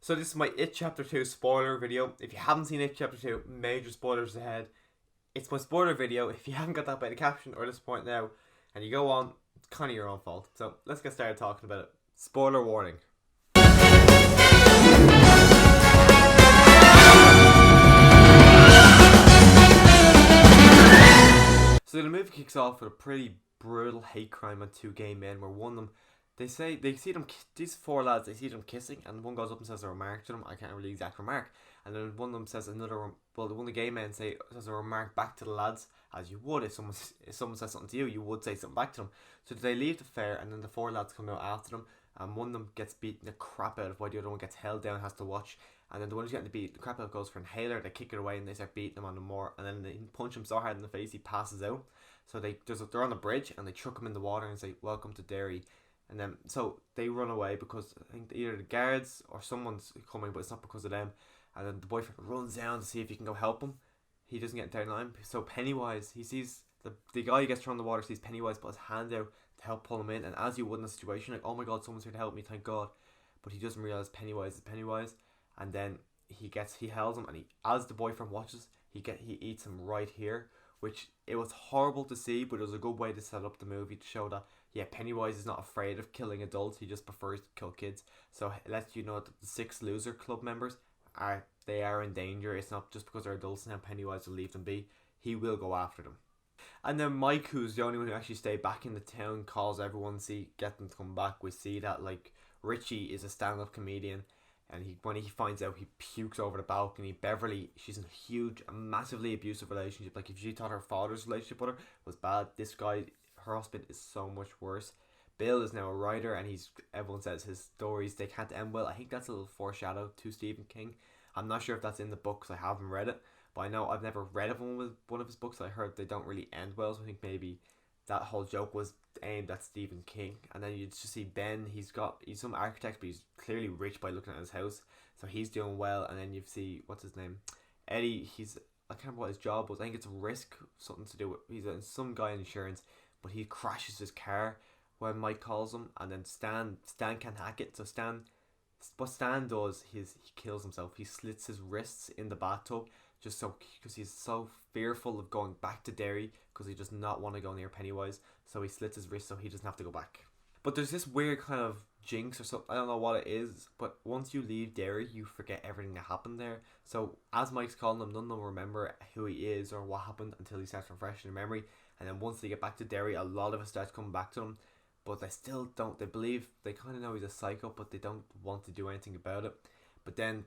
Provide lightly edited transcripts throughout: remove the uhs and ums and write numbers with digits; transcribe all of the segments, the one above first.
So this is my It Chapter 2 spoiler video. If you haven't seen It Chapter 2, major spoilers ahead. It's my spoiler video. If you haven't got that by the caption or this point now, and you go on, it's kind of your own fault. So let's get started talking about it. Spoiler warning. So the movie kicks off with a pretty brutal hate crime on two gay men where one of them, they see them, these four lads, they see them kissing, and one goes up and says a remark to them. I can't really exact remark. And then one of them says another, well, one of the gay men says a remark back to the lads, as you would if someone says something to you, you would say something back to them. So they leave the fair, and then the four lads come out after them, and one of them gets beaten the crap out of while the other one gets held down, has to watch. And then the one who's getting beat the crap out goes for an inhaler. They kick it away and they start beating him on the more. And then they punch him so hard in the face he passes out. So they're on the bridge and they chuck him in the water and say, "Welcome to Derry." And then so they run away because I think either the guards or someone's coming, but it's not because of them. And then the boyfriend runs down to see if he can go help him. He doesn't get down line. So Pennywise, he sees the guy who gets thrown in the water, sees Pennywise put his hand out to help pull him in. And as you would in a situation like, "Oh my God, someone's here to help me, thank God," but he doesn't realize Pennywise is Pennywise. And then he held him, and as the boyfriend watches, he eats him right here, which it was horrible to see, but it was a good way to set up the movie to show that Pennywise is not afraid of killing adults, he just prefers to kill kids. So it lets you know that the six loser club members are in danger. It's not just because they're adults now Pennywise will leave them be. He will go after them. And then Mike, who's the only one who actually stayed back in the town, calls everyone to get them to come back. We see that like Richie is a stand-up comedian, and when he finds out, he pukes over the balcony. Beverly, she's in a huge, massively abusive relationship. Like, if she thought her father's relationship with her was bad, this guy, her husband, is so much worse. Bill is now a writer, and everyone says his stories, they can't end well. I think that's a little foreshadow to Stephen King. I'm not sure if that's in the books. I haven't read it, but I know I've never read of one of his books. I heard they don't really end well, so I think maybe that whole joke was aimed at Stephen King. And then you just see Ben, he's some architect, but he's clearly rich by looking at his house, so he's doing well. And then you see, what's his name, Eddie, I can't remember what his job was. I think it's risk, something to do with, he's some guy in insurance, but he crashes his car when Mike calls him. And then Stan can't hack it, so what Stan does is he kills himself. He slits his wrists in the bathtub, just so, because he's so fearful of going back to Derry, because he does not want to go near Pennywise. So he slits his wrist so he doesn't have to go back. But there's this weird kind of jinx or something, I don't know what it is, but once you leave Derry, you forget everything that happened there. So as Mike's calling them, none of them remember who he is or what happened until he starts refreshing their memory. And then once they get back to Derry, a lot of it starts coming back to them. But they still don't, they kind of know he's a psycho, but they don't want to do anything about it. But then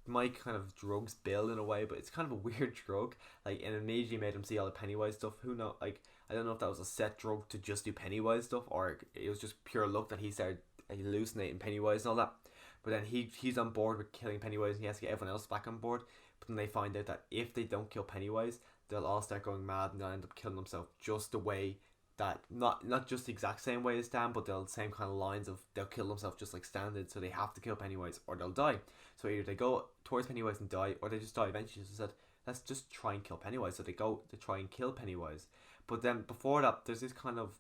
Mike kind of drugs Bill in a way, but it's kind of a weird drug. Like, and immediately made him see all the Pennywise stuff. Who knows? Like, I don't know if that was a set drug to just do Pennywise stuff, or it was just pure luck that he started hallucinating Pennywise and all that. But then he's on board with killing Pennywise, and he has to get everyone else back on board. But then they find out that if they don't kill Pennywise, they'll all start going mad and they'll end up killing themselves just the way that, not just the exact same way as Stan, but they'll the same kind of lines of they'll kill themselves just like Stan did. So they have to kill Pennywise or they'll die. So either they go towards Pennywise and die, or they just die eventually. So they said, let's just try and kill Pennywise. So they go to try and kill Pennywise. But then before that, there's this kind of,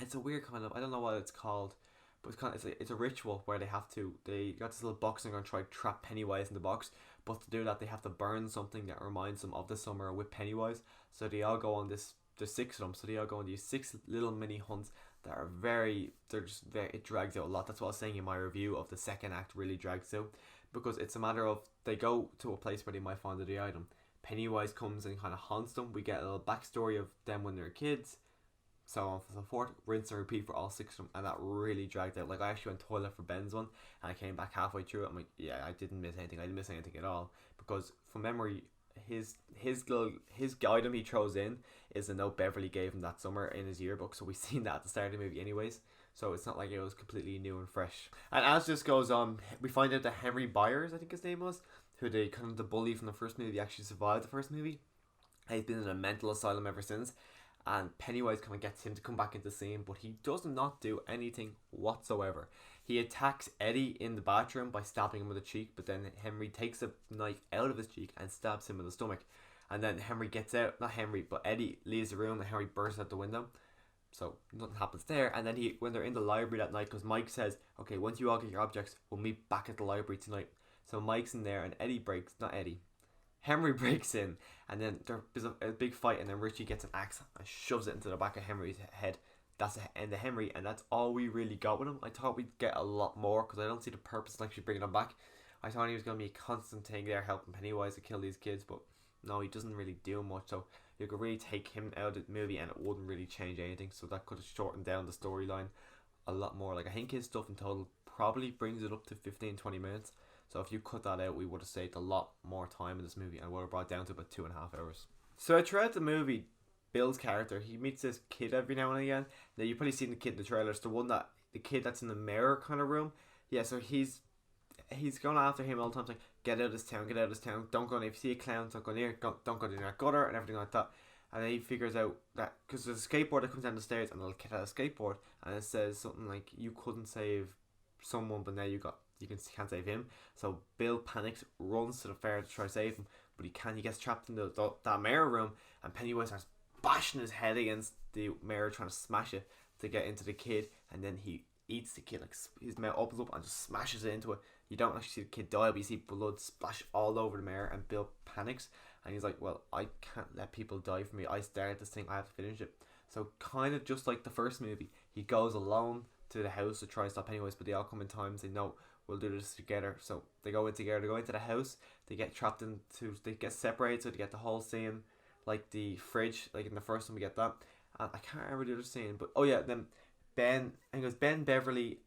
it's a weird kind of, I don't know what it's called, but it's a ritual where they got this little box and they're going to try to trap Pennywise in the box. But to do that, they have to burn something that reminds them of the summer with Pennywise. So they all go on this, there's six of them, so they all go on these 6 little mini hunts that are it drags out a lot. That's what I was saying in my review of the second act, really drags out, because it's a matter of, they go to a place where they might find the item. Pennywise comes and kind of haunts them. We get a little backstory of them when they're kids, so on and so forth. Rinse and repeat for all 6 of them, and that really dragged out. Like, I actually went toilet for Ben's one, and I came back halfway through it. I'm like, yeah, I didn't miss anything. I didn't miss anything at all, because from memory, his item he throws in is the note Beverly gave him that summer in his yearbook. So we've seen that at the start of the movie anyways. So it's not like it was completely new and fresh. And as this goes on, we find out that Henry Byers, I think his name was, who they kind of the bully from the first movie, actually survived the first movie. He's been in a mental asylum ever since. And Pennywise kind of gets him to come back into the scene, but he does not do anything whatsoever. He attacks Eddie in the bathroom by stabbing him with a cheek, but then Henry takes a knife out of his cheek and stabs him in the stomach. And then Henry gets out, not Henry, but Eddie leaves the room and Henry bursts out the window. So nothing happens there. And then when they're in the library that night, because Mike says, okay, once you all get your objects, we'll meet back at the library tonight. So Mike's in there, and Henry breaks in, and then there's a big fight, and then Richie gets an axe and shoves it into the back of Henry's head. That's the end of Henry, and that's all we really got with him. I thought we'd get a lot more, because I don't see the purpose in actually bringing him back. I thought he was going to be a constant thing there helping Pennywise to kill these kids, but no, he doesn't really do much. So you could really take him out of the movie and it wouldn't really change anything. So that could have shortened down the storyline a lot more. Like, I think his stuff in total probably brings it up to 15-20 minutes. So if you cut that out, we would have saved a lot more time in this movie and would have brought it down to about 2.5 hours. So throughout the movie, Bill's character, he meets this kid every now and again. Now, you've probably seen the kid in the trailer. It's the kid that's in the mirror kind of room. Yeah, so he's going after him all the time, like, get out of this town, don't go, if you see a clown, don't go near, don't go near that gutter, and everything like that. And then he figures out that, because there's a skateboard that comes down the stairs, and they'll get out a skateboard, and it says something like, you couldn't save someone, but now you can't save him. So Bill panics, runs to the fair to try to save him, but he gets trapped in that mirror room, and Pennywise starts bashing his head against the mirror, trying to smash it to get into the kid, and then he eats the kid, like, his mouth opens up and just smashes it into it. You don't actually see the kid die, but you see blood splash all over the mirror, and Bill panics, and he's like, well, I can't let people die for me. I started this thing, I have to finish it. So kind of just like the first movie, he goes alone to the house to try and stop Pennywise, but they all come in time and say, no, we'll do this together. So they go in together, they go into the house, they get trapped they get separated, so they get the whole scene, like the fridge, like in the first one we get that. And I can't remember the other scene, but oh yeah, then Ben, and it goes Ben, Beverly,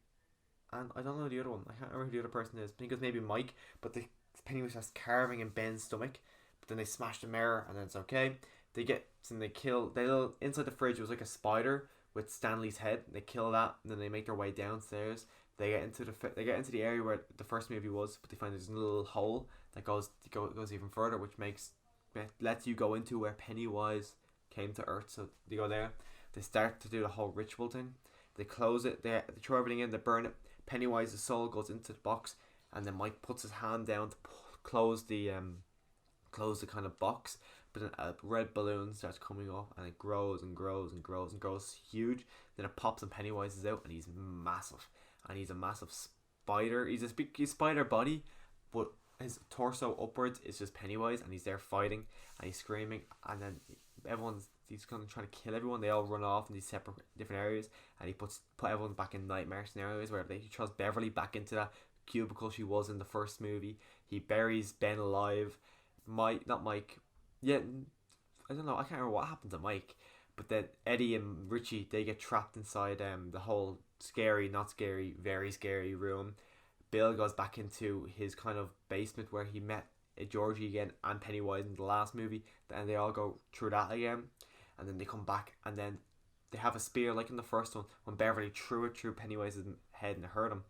and I don't know the other one. I can't remember who the other person is. I think it was maybe Mike, but the Pennywise has carving in Ben's stomach, but then they smash the mirror and then it's okay. They kill, inside the fridge was like a spider with Stanley's head. They kill that, and then they make their way downstairs. They get into the area where the first movie was, but they find there's a little hole that goes even further, which lets you go into where Pennywise came to Earth. So they go there. They start to do the whole ritual thing. They close it. They throw everything in. They burn it. Pennywise's soul goes into the box, and then Mike puts his hand down to close the kind of box. But then a red balloon starts coming up, and it grows and grows and grows and grows huge. Then it pops, and Pennywise is out, and he's massive, and he's a massive spider. He's this big spider body, but his torso upwards is just Pennywise, and he's there fighting, and he's screaming, and then he's kind of trying to kill everyone. They all run off in these separate different areas, and he put everyone back in nightmare scenarios where he throws Beverly back into that cubicle she was in the first movie. He buries Ben alive. Not Mike. Yeah, I don't know. I can't remember what happened to Mike, but then Eddie and Richie, they get trapped inside the whole scary, not scary, very scary room. Bill goes back into his kind of basement where he met Georgie again and Pennywise in the last movie, and they all go through that again, and then they come back, and then they have a spear like in the first one when Beverly threw it through Pennywise's head and it hurt him.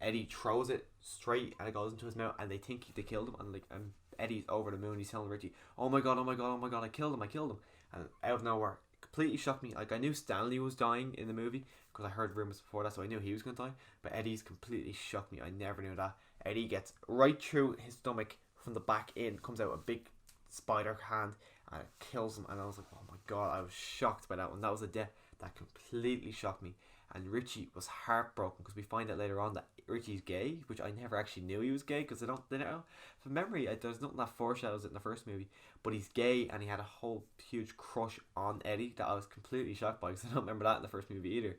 Eddie throws it straight and it goes into his mouth, and they think they killed him, and Eddie's over the moon. He's telling Richie, oh my god, I killed him, and out of nowhere, completely shocked me. Like, I knew Stanley was dying in the movie because I heard rumors before that, so I knew he was going to die, but Eddie's completely shocked me. I never knew that. Eddie gets right through his stomach from the back in, comes out a big spider hand, and it kills him, and I was like, oh my god, I was shocked by that one. That was a death that completely shocked me. And Richie was heartbroken because we find out later on that Richie's gay, which I never actually knew he was gay because they don't from memory, there's nothing that foreshadows it in the first movie, but he's gay, and he had a whole huge crush on Eddie that I was completely shocked by because I don't remember that in the first movie either.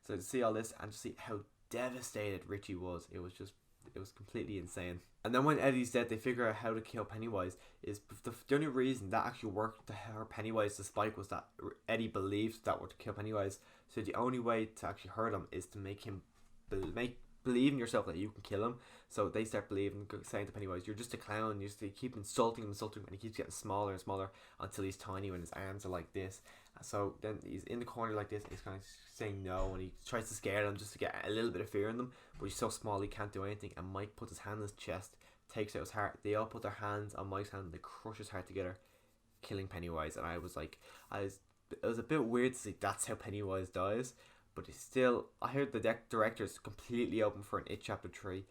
So to see all this and to see how devastated Richie was, it was completely insane. And then when Eddie's dead, they figure out how to kill Pennywise. Is the only reason that actually worked to hurt Pennywise to spike was that Eddie believed that would kill Pennywise. So the only way to actually hurt him is to make him believe in yourself that you can kill him. So they start believing, saying to Pennywise, you're just a clown. You just keep insulting him, and he keeps getting smaller and smaller until he's tiny when his arms are like this. So then he's in the corner like this, and he's kind of saying no, and he tries to scare them just to get a little bit of fear in them, but he's so small he can't do anything. And Mike puts his hand on his chest, takes out his heart. They all put their hands on Mike's hand, and they crush his heart together, killing Pennywise. And I was like, it was a bit weird to see that's how Pennywise dies, but it's still, I heard the director is completely open for an It Chapter 3.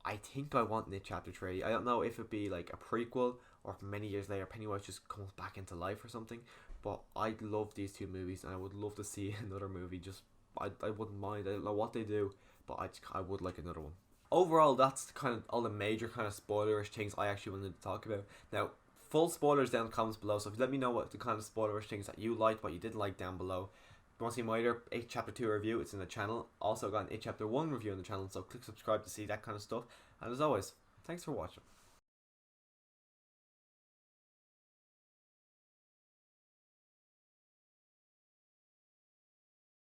I think I want an It Chapter 3. I don't know if it'd be like a prequel or if many years later Pennywise just comes back into life or something, but I love these two movies, and I would love to see another movie. Just I wouldn't mind. I don't know what they do, but I would like another one. Overall, that's kind of all the major kind of spoilerish things I actually wanted to talk about. Now, full spoilers down in the comments below. So if you let me know what the kind of spoilerish things that you liked, what you didn't like down below. If you want to see my other It Chapter 2 review, it's in the channel. Also got an It Chapter 1 review on the channel, so click subscribe to see that kind of stuff. And as always, thanks for watching.